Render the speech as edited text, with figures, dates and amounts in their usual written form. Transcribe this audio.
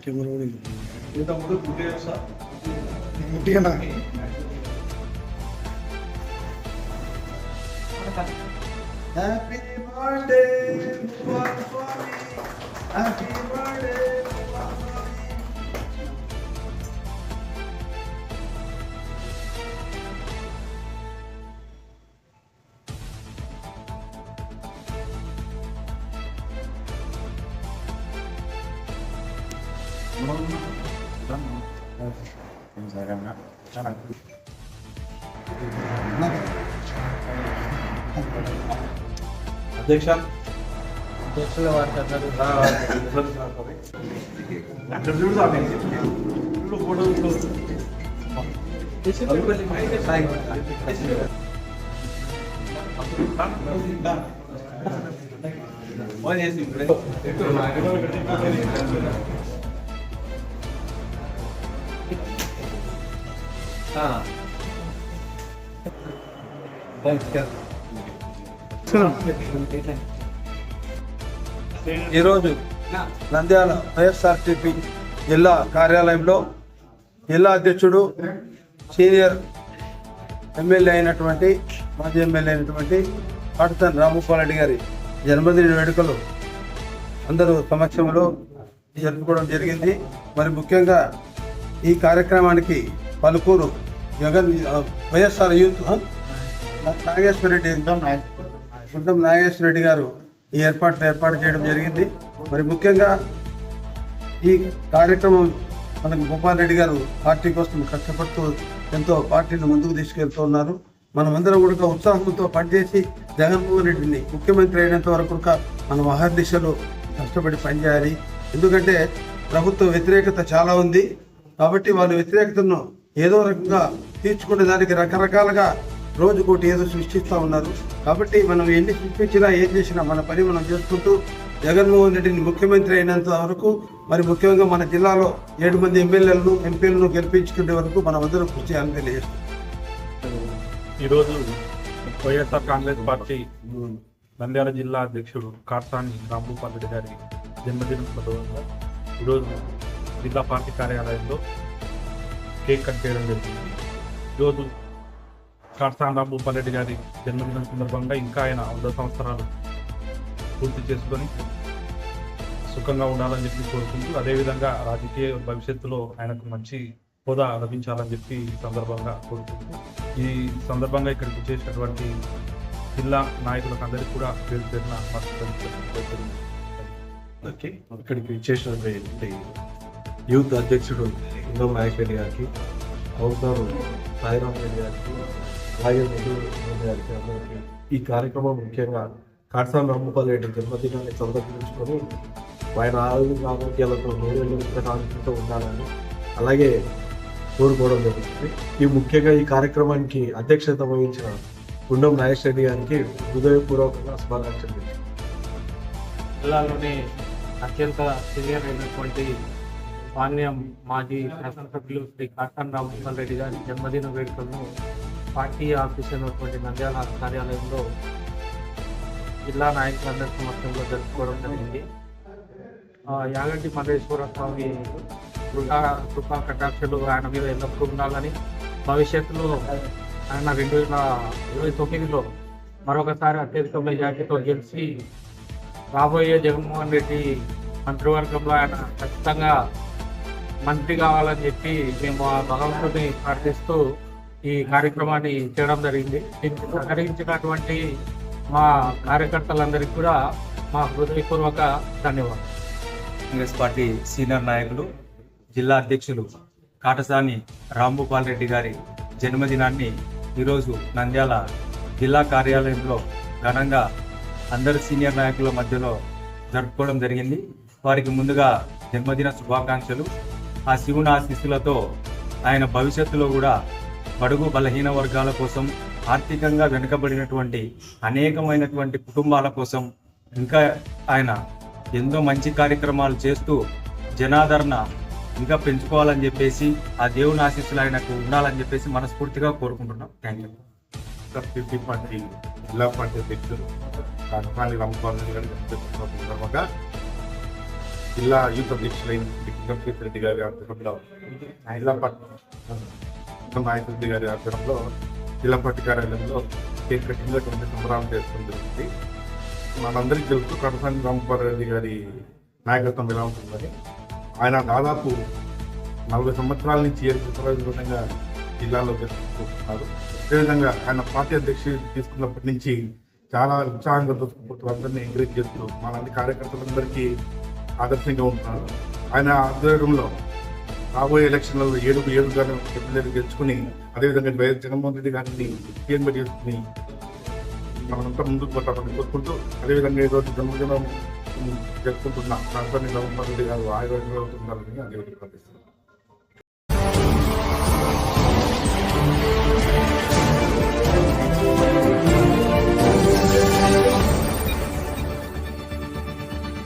Camera కూడా ఇంతకుముందు ముట్టిగా happy birthday happy birthday అధ్యక్ష అధ్యక్షుల వారికి ఈరోజు నంద్యాల వైఎస్ఆర్టీపీ జిల్లా కార్యాలయంలో జిల్లా అధ్యక్షుడు సీనియర్ ఎమ్మెల్యే అయినటువంటి మాజీ ఎమ్మెల్యే అయినటువంటి కాటసాని రాంభూపాల్ రెడ్డి గారి జన్మదిన వేడుకలు అందరూ సమక్షంలో జరుపుకోవడం జరిగింది. మరి ముఖ్యంగా ఈ కార్యక్రమానికి పలువురు వైఎస్ఆర్ యూత్ గుండం నాగేశ్వర రెడ్డి గారు ఈ ఏర్పాటు చేయడం జరిగింది. మరి ముఖ్యంగా ఈ కార్యక్రమం మనకు భూపాల్ రెడ్డి గారు పార్టీ కోసం కష్టపడుతూ ఎంతో పార్టీని ముందుకు తీసుకెళ్తూ ఉన్నారు. మనమందరం కూడా ఉత్సాహంతో పనిచేసి జగన్మోహన్ రెడ్డిని ముఖ్యమంత్రి అయినంత వరకు మనం అహర్నిశలు కష్టపడి పనిచేయాలి. ఎందుకంటే ప్రభుత్వ వ్యతిరేకత చాలా ఉంది కాబట్టి వాళ్ళ వ్యతిరేకతను ఏదో రకంగా తీర్చుకునే దానికి రకరకాలుగా రోజుకోటి ఏదో సృష్టిస్తూ ఉన్నారు. కాబట్టి మనం ఎన్ని సృష్టించినా ఏం చేసినా మన పని మనం చేసుకుంటూ జగన్మోహన్ రెడ్డిని ముఖ్యమంత్రి అయినంత వరకు మరి ముఖ్యంగా మన జిల్లాలో 7 మంది ఎమ్మెల్యేలను ఎంపీలను గెలిపించుకునే వరకు మనం అందరం కృషి చేయాలని తెలియజేస్తాం. ఈరోజు వైఎస్ఆర్ కాంగ్రెస్ పార్టీ నంద్యాల జిల్లా అధ్యక్షుడు కాటసాని రాంభూపాల్ రెడ్డి గారి జన్మదినం సందర్భంగా ఈరోజు జిల్లా పార్టీ కార్యాలయంలో కేక్ కట్ చేయడం జరిగింది. ఈరోజు కాటసాని రాంభూపాల్ రెడ్డి గారి జన్మదినం సందర్భంగా ఇంకా ఆయన 100 సంవత్సరాలు పూర్తి చేసుకొని సుఖంగా ఉండాలని చెప్పి కోరుకుంటూ, అదేవిధంగా రాజకీయ భవిష్యత్తులో ఆయనకు మంచి హోదా లభించాలని చెప్పి ఈ సందర్భంగా కోరుకుంటూ, ఈ సందర్భంగా ఇక్కడికి చేసినటువంటి జిల్లా నాయకులకు అందరికీ కూడా పేరు పేరున ఇక్కడికి చేసినటువంటి యూత్ అధ్యక్షుడు ఇందం నాయక్ రెడ్డి గారికి, కౌన్సిలర్ సాయిరామ్ రెడ్డి గారికి, అలాగే మధు గారికి అందరికీ ఈ కార్యక్రమం ముఖ్యంగా కాటసాని రాంభూపాల్ రెడ్డి జన్మదినాన్ని సందర్శించుకొని ఆయన ఆరోగ్యాలతో ఆరోగ్యంతో ఉండాలని అలాగే కోరుకోవడం జరుగుతుంది. ఈ ముఖ్యంగా ఈ కార్యక్రమానికి అధ్యక్షత వహించిన గుండం నాగేశ్వర రెడ్డి గారికి హృదయపూర్వకంగా శుభాకాంక్షలు. జిల్లాలోనే అత్యంత సీనియర్ అయినటువంటి మాన్యం మాజీ శాసనసభ్యులు శ్రీ కాటసాని రాంభూపాల్ రెడ్డి గారి జన్మదిన వేడుకలను పార్టీ ఆఫీస్ అయినటువంటి నంద్యాల కార్యాలయంలో జిల్లా నాయకులందరి సమక్షంలో జరుపుకోవడం జరిగింది. యాగంటి మల్లేశ్వర స్వామి కృపా కటాక్షలు ఆయన మీద ఎల్లప్పుడూ ఉండాలని, భవిష్యత్తులో ఆయన 2029లో మరొకసారి అత్యధిక మెజార్టీతో గెలిచి రాబోయే జగన్మోహన్ రెడ్డి మంత్రివర్గంలో ఆయన ఖచ్చితంగా మంత్రి కావాలని చెప్పి మేము ఆ భగవంతుని ప్రార్థిస్తూ ఈ కార్యక్రమాన్ని చేయడం జరిగింది. దీనికి సహకరించినటువంటి మా కార్యకర్తలందరికీ కూడా మా హృదయపూర్వక ధన్యవాదాలు. కాంగ్రెస్ పార్టీ సీనియర్ నాయకులు జిల్లా అధ్యక్షులు కాటసాని రాంభూపాల్ రెడ్డి గారి జన్మదినాన్ని ఈరోజు నంద్యాల జిల్లా కార్యాలయంలో ఘనంగా అందరు సీనియర్ నాయకుల మధ్యలో జరుపుకోవడం జరిగింది. వారికి ముందుగా జన్మదిన శుభాకాంక్షలు. ఆ శివుని ఆశీస్సులతో ఆయన భవిష్యత్తులో కూడా బడుగు బలహీన వర్గాల కోసం, ఆర్థికంగా వెనుకబడినటువంటి అనేకమైనటువంటి కుటుంబాల కోసం ఇంకా ఆయన ఎన్నో మంచి కార్యక్రమాలు చేస్తూ జనాదరణ ఇంకా పెంచుకోవాలని చెప్పేసి ఆ దేవుని ఆశీస్సులు ఆయనకు ఉండాలని చెప్పేసి మనస్ఫూర్తిగా కోరుకుంటున్నాం. Thank you. పీపీ పార్టీ జిల్లా పార్టీ అధ్యక్షుడు కాటసాని రాంభూపాల్ రెడ్డి గారి సందర్భంగా జిల్లా యూత్ అధ్యక్షులైన కింగంకేశ్ రెడ్డి గారి ఆధ్వర్యంలో జిల్లా పార్టీ నాయక్ రెడ్డి గారి ఆధ్వర్యంలో జిల్లా పార్టీ కార్యాలయంలో కేక్ కటింగ్ అటువంటి సంబరాలు చేసుకోవడం జరుగుతుంది. మనందరికీ తెలుసు కడసాని రాంభూపాలరెడ్డి గారి నాయకత్వం ఎలా ఉంటుందని. ఆయన దాదాపు 40 సంవత్సరాల నుంచి ఏ విధంగా జిల్లాలో జరుపుకుంటున్నారు. అదేవిధంగా ఆయన పార్టీ అధ్యక్షుడు తీసుకున్నప్పటి నుంచి చాలా ఉత్సాహంగా దూసుకుపోతూ అందరినీ ఎంకరేజ్ చేస్తూ మనందరి కార్యకర్తలందరికీ ఆదర్శంగా ఉంటున్నారు. ఆయన ఆధ్వర్యంలో రాబోయే ఎలక్షన్లలో 7 గాను ఎమ్మెల్యేలు గెలుచుకుని అదేవిధంగా వైఎస్ జగన్మోహన్ రెడ్డి గారిని సీఎంగా చేసుకుని మనంతా ముందుకు పోతామని కోరుకుంటూ అదేవిధంగా ఈరోజు జన్మదినం జరుపుకుంటున్న రాజధాని రాంభూపాలరెడ్డి గారు ఆయుర్వేదంగా ఉంటున్నారని అదేవిధంగా